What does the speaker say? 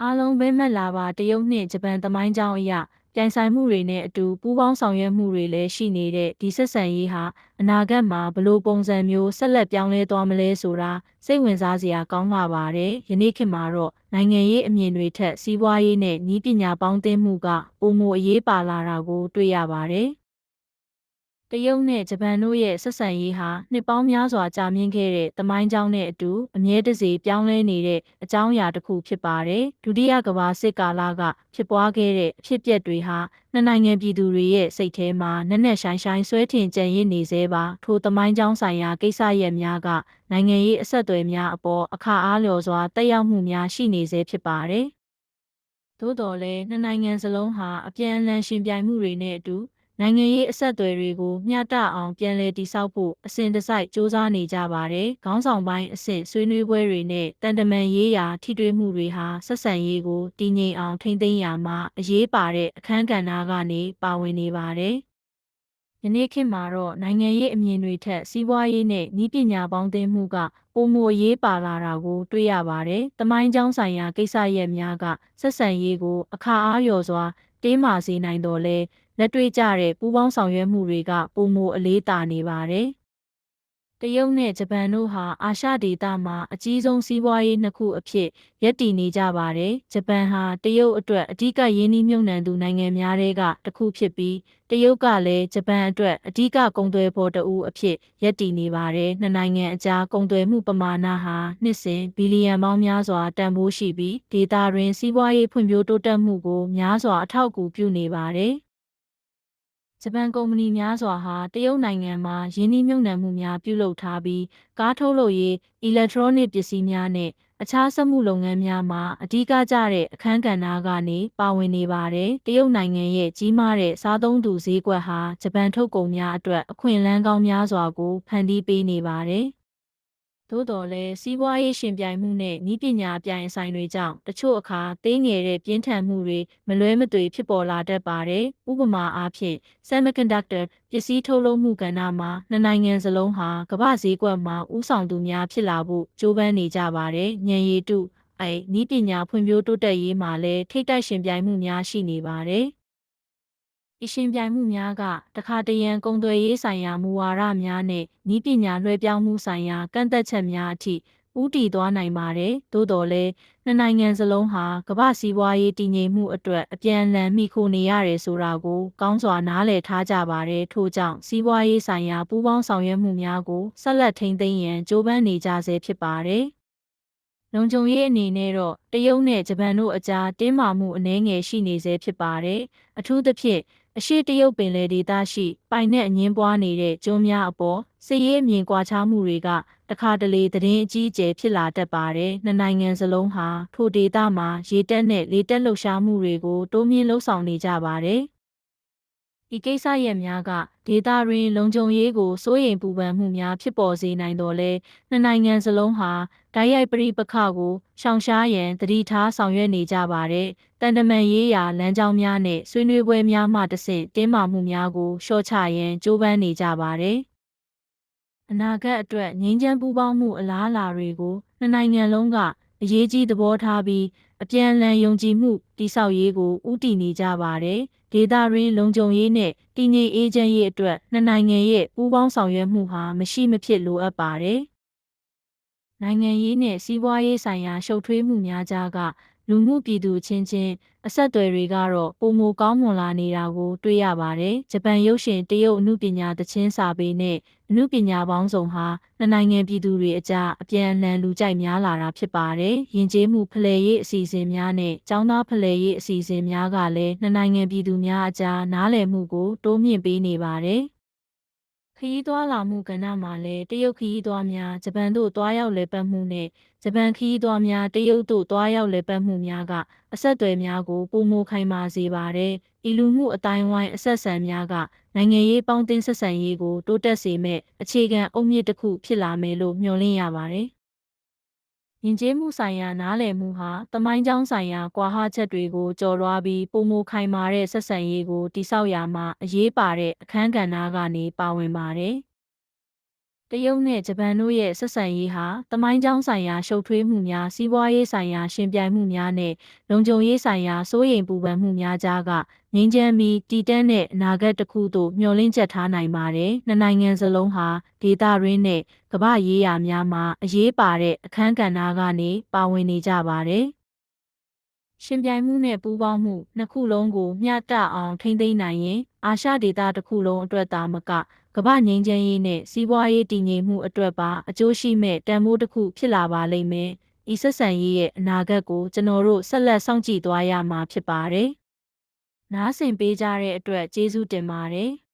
အားလုံးပဲမဲ့လာပါတရုတ်နှင့်ဂျပန်သမိုင်းကြောင်းအရပြိုင်ဆိုင်မှုတွေနဲ့အတူပူးပေါင်းဆောင်ရွက်မှုတွေလည်းရှိနေတဲ့ဒီဆက်ဆံရေးဟာအနာဂတ်မှာဘယ်လိုပုံစံမျိုးဆက်လက်ပြောင်းလဲသွားမလဲဆိုတာစိတ်ဝင်စားစရာကောင်းလာပါတယ်။ယနေ့ခေတ်မှာတော့နိုင်ငံရေးအမြင်တွေထက်စီးပွားရေးနဲ့နည်းပညာပေါင်းသင်းမှုကပိုမိုအရေးပါလာတာကိုတွေ့ရပါတယ်။တရုတ်နဲ့ဂျပန်တို့ရဲ့ဆက်ဆံရေးဟာနှစ်ပေါင်းများစွာကြာမြင့်ခဲ့တဲ့သမိုင်းကြောင်းနဲ့အတူအမြဲတစေပြောင်းလဲနေတဲ့အကြောင်းအရာတစ်ခုဖြစ်ပါတယ်။ဒုတိယကမ္ဘာစစ်ကာလကဖြစ်ပွားခဲ့တဲ့အဖြစ်အပျက်တွေဟာနှစ်နိုင်ငံပြည်သူတွေရဲ့စိတ်ထဲမှာနက်နက်ရှိုင်းရှိုင်းဆွဲထင်ကြံရစ်နေသေးပါထိုသမိုင်းကြောင်းဆိုင်ရာကိစ္စရပ်များကနိုင်ငံရေးအဆက်အသွယ်များအပေါ်အခါအားလျော်စွာတက်ရောက်မှုများရှိနေသေးဖြစ်ပါတယ်။သို့တော်လည်းနှစ်နိုင်ငံစလုံးဟာအပြန်အလှန်ရှင်ပြိုင်မှုတွေနဲ့အတူနိုင်ငံရေးအဆက်အသွယ်တွေကိုမျှတအောင်ပြန်လည်တည်ဆောက်ဖို့အစဉ်တစိုက်စ조사နေကြပါတယ်။ခေါင်းဆောင်ပိုင်းအဆင့်ဆွေးနွေးပွဲတွေနဲ့တန်တမန်ရေးရာထိတွေ့မှုတွေဟာဆက်ဆံရေးကိုတည်ငြိမ်အောင်ထိန်းသိမ်းရာမှာအရေးပါတဲ့အခန်းကဏ္ဍကနေပါဝင်နေပါတယ်။ယနေ့ခေတ်မှာတော့နိုင်ငံရေးအမြင်တွေထက်စီးပွားရေးနဲ့နည်းပညာပေါင်းသင်းမှုကပိုမိုအရေးပါလာတာကိုတွေ့ရပါတယ်။သမိုင်းကြောင်းဆိုင်ရာကိစ္စရပ်များကဆက်ဆံရေးကိုအခါအားလျော်စွာတင်းမာစေနိုင်တော်လဲလက်တွေ့ကျတဲ့ပူးပေါင်းဆောင်ရွက်မှုတွေကပိုမိုအလေးသာနေပါတယ်။တရုတ်နဲ့ဂျပန်တို့ဟာအာရှဒေသမှာအကြီးဆုံးစီးပွားရေးနှစ်ခုအဖြစ်ရပ်တည်နေကြပါတယ်။ဂျပန်ဟာတရုတ်အတွက်အဓိကရင်းနှီးမြှုပ်နှံသူနိုင်ငံများထဲကတစ်ခုဖြစ်ပြီးတရုတ်ကလည်းဂျပန်အတွက်အဓိကကုန်သွယ်ဖော်တဦးအဖြစ်ရပ်တည်နေပါတယ်။နှစ်နိုင်ငံအကြားကုန်သွယ်မှုပမာဏဟာနှစ်စဉ်ဘီလီယံပေါင်းများစွာတန်ဖိုးရှိပြီးဒေသတွင်စီးပွားရေးဖွံ့ဖြိုးတိုးတက်မှုကိုများစွာအထောက်အကူပြုနေပါတယ်။ဂျပန်ကုမ္ပဏီများစွာဟာတရုတ်နိုင်ငံမှာယင်းနှိမ့်မြုပ်နှံမှုများပြုလုပ်ထားပြီးကားထုတ်လုပ်ရေးအီလက်ထရောနစ်ပစ္စည်းများနဲ့အခြားစက်မှုလုပ်ငန်းများမှာအဓိကကျတဲ့အခန်းကဏ္ဍကနေပါဝင်နေပါတယ်။တရုတ်နိုင်ငံရဲ့ကြီးမားတဲ့စားသုံးသူဈေးကွက်ဟာဂျပန်ထုတ်ကုန်များအတွက်အခွင့်အလမ်းကောင်းများစွာကိုဖန်တီးပေးနေပါတယ်။သို့တော်လည်းစီးပွားရေးရှင်ပြိုင်မှုနဲ့နည်းပညာပြိုင်ဆိုင်တွေကြောင့်တချို့အခါသေးငယ်တဲ့ပြင်းထန်မှုတွေမလွဲမသွေဖြစ်ပေါ်လာတတ်ပါတယ်။ဥပမာအားဖြင့် Semiconductor ပစ္စည်းထုတ်လုပ်မှုကဏ္ဍမှာနှစ်နိုင်ငံစလုံးဟာကမ္ဘာဈေးကွက်မှာဦးဆောင်သူများဖြစ်လာဖို့ကြိုးပမ်းနေကြပါတယ်။ဉာဏ်ရည်တုနည်းပညာဖွံ့ဖြိုးတိုးတက်ရေးမှာလည်းထိပ်တိုက်ရှင်ပြိုင်မှုများရှိနေပါတယ်။ဤရှင်ပြိုင်မှုများကတခါတရံကုန်သွယ်ရေးဆိုင်ရာမူဝါဒများနဲ့နည်းပညာလွှဲပြောင်းမှုဆိုင်ရာကန့်သက်ချက်များအထိဦးတည်သွားနိုင်ပါတယ်။သို့တော်လည်းနှစ်နိုင်ငံစလုံးဟာကမ္ဘာစီးပွားရေးတည်ငြိမ်မှုအတွက်အပြန်အလှန်မှီခိုနေရတယ်ဆိုတာကိုကောင်းစွာနားလည်ထားကြပါတယ်။ထို့ကြောင့်စီးပွားရေးဆိုင်ရာပူးပေါင်းဆောင်ရွက်မှုများကိုဆက်လက်ထိန်းသိမ်းရန်ကြိုးပမ်းနေကြဆဲဖြစ်ပါတယ်။လုံခြုံရေးအနေနဲ့တော့တရုတ်နဲ့ဂျပန်တို့အကြားတင်းမာမှုအနည်းငယ်ရှိနေဆဲဖြစ်ပါတယ်။အထူးသဖြင့်အရှေ့တရုတ်ပင်လယ်ဒေသရှိပိုင်နက်အငင်းပွားနေတဲ့ကျွန်းများအပေါ်စစ်ရေးအမြင်ကွာခြားမှုတွေကတခါတလေသတင်းအကြီးအကျယ်ဖြစ်လာတတ်ပါတယ်။နှစ်နိုင်ငံစလုံးဟာထိုဒေသမှာရေတပ်နဲ့လေတပ်လှုပ်ရှားမှုတွေကိုတိုးမြှင့်လှုပ်ဆောင်နေကြပါတယ်။ဒီကိစ္စရပ်များကဒေသတွင်လုံခြုံရေးကိုစိုးရိမ်ပူပန်မှုများဖြစ်ပေါ်စေနိုင်တော်လဲနှစ်နိုင်ငံစလုံးဟာတိုက်ရိုက်ပဋိပက္ခကိုရှောင်ရှားရန်တတိထားဆောင်ရွက်နေကြပါတယ်။တန်တမန်ရေးရာလမ်းကြောင်းများနဲ့ဆွေးနွေးပွဲများမှတဆင့်တင်းမာမှုများကိုလျှော့ချရန်ကြိုးပမ်းနေကြပါတယ်။အနာဂတ်အတွက်ငြိမ်းချမ်းပူးပေါင်းမှုအလားအလာတွေကိုနှစ်နိုင်ငံလုံးကအရေးကြီးသဘောထားပြီးအပြန်အလှန်ယုံကြည်မှုတည်ဆောက်ရေးကိုဦးတည်နေကြပါတယ်။ဒေသတွင်းလုံခြုံရေးနဲ့တည်ငြိမ်အေးချမ်းရေးအတွက်နှစ်နိုင်ငံရဲ့ပူးပေါင်းဆောင်ရွက်မှုဟာမရှိမဖြစ်လိုအပ်ပါတယ်။နိုင်ငံရေးနဲ့စီးပွားရေးဆိုင်ရာရှုပ်ထွေးမှုများကြားကလူမှုပြည်သူချင်းချင်းအဆက်အသွယ်တွေကတော့ပုံမကောင်းမွန်လာနေတာကိုတွေ့ရပါတယ်။ဂျပန်ရုပ်ရှင်တရုတ်အမှုပညာသချင်းစာပေနဲ့အမှုပညာပေါင်းစုံဟာနှစ်နိုင်ငံပြည်သူတွေအကြားအပြန်အလှန်လူကြိုက်များလာတာဖြစ်ပါတယ်။ယဉ်ကျေးမှုဖလှယ်ရေးအစီအစဉ်များနဲ့ကျောင်းသားဖလှယ်ရေးအစီအစဉ်များကလည်းနှစ်နိုင်ငံပြည်သူများအကြားနားလည်မှုကိုတိုးမြှင့်ပေးနေပါတယ်။ခရီးသွားလာမှုကဏ္ဍမှာလည်းတရုတ်ခရီးသွားများဂျပန်သို့တွားရောက်လည်ပတ်မှုနဲ့ဂျပန်ခရီးသွားများတရုတ်သို့တွားရောက်လည်ပတ်မှုများကအဆက်အသွယ်များကိုပိုမိုခိုင်မာစေပါတယ်။ဤလူမှုအတိုင်းဝိုင်းအဆက်အဆံများကနိုင်ငံရေးပေါင်းသင်းဆက်ဆံရေးကိုတိုးတက်စေမဲ့အခြေခံအုတ်မြစ်တစ်ခုဖြစ်လာမယ်လို့မျှော်လင့်ရပါတယ်။ယဉ်ကျေးမှုဆိုင်ရာနားလည်မှုဟာသမိုင်းကြောင်းဆိုင်ရာကွာဟချက်တွေကိုကျော်လွှားပြီးပိုမိုခိုင်မာတဲ့ဆက်ဆံရေးကိုတည်ဆောက်ရာမှာအရေးပါတဲ့အခန်းကဏ္ဍကနေပါဝင်ပါတယ်။ တရုတ်နဲ့ဂျပန်တို့ရဲ့ဆက်ဆံရေးဟာသမိုင်းကြောင်းဆိုင်ရာရှုပ်ထွေးမှုများစီးပွားရေးဆိုင်ရာရှင်ပြိုင်မှုများနဲ့လုံခြုံရေးဆိုင်ရာစိုးရိမ်ပူပန်မှုများကြားကငြိမ်းချမ်းပြီးတည်တံ့တဲ့အနာဂတ်တစ်ခုသို့မျှော်လင့်ချက်ထားနိုင်ပါတယ်။နှစ်နိုင်ငံစလုံးဟာဒေသတွင်းနဲ့ကမ္ဘာရေးရာများမှာအရေးပါတဲ့အခန်းကဏ္ဍကနေပါဝင်နေကြပါတယ်။ရှင်ပြိုင်မှုနဲ့ပူးပေါင်းမှုနှစ်ခုလုံးကိုမျှတအောင်ထိန်းသိမ်းနိုင်ရင်အာရှဒေသတစ်ခုလုံးအတွက်သာမကကမ္ဘာငြိမ်းချမ်းရေးနဲ့စီးပွားရေးတည်ငြိမ်မှုအတွက်ပါအကျိုးရှိမဲ့တန်ဖိုးတစ်ခုဖြစ်လာပါလိမ့်မယ်။ဤဆက်ဆံရေးရဲ့အနာဂတ်ကိုကျွန်တော်တို့ဆက်လက်စောင့်ကြည့်သွားရမှာဖြစ်ပါတယ်။နားဆင်ပေးကြတဲ့အတွက်ကျေးဇူးတင်ပါတယ်။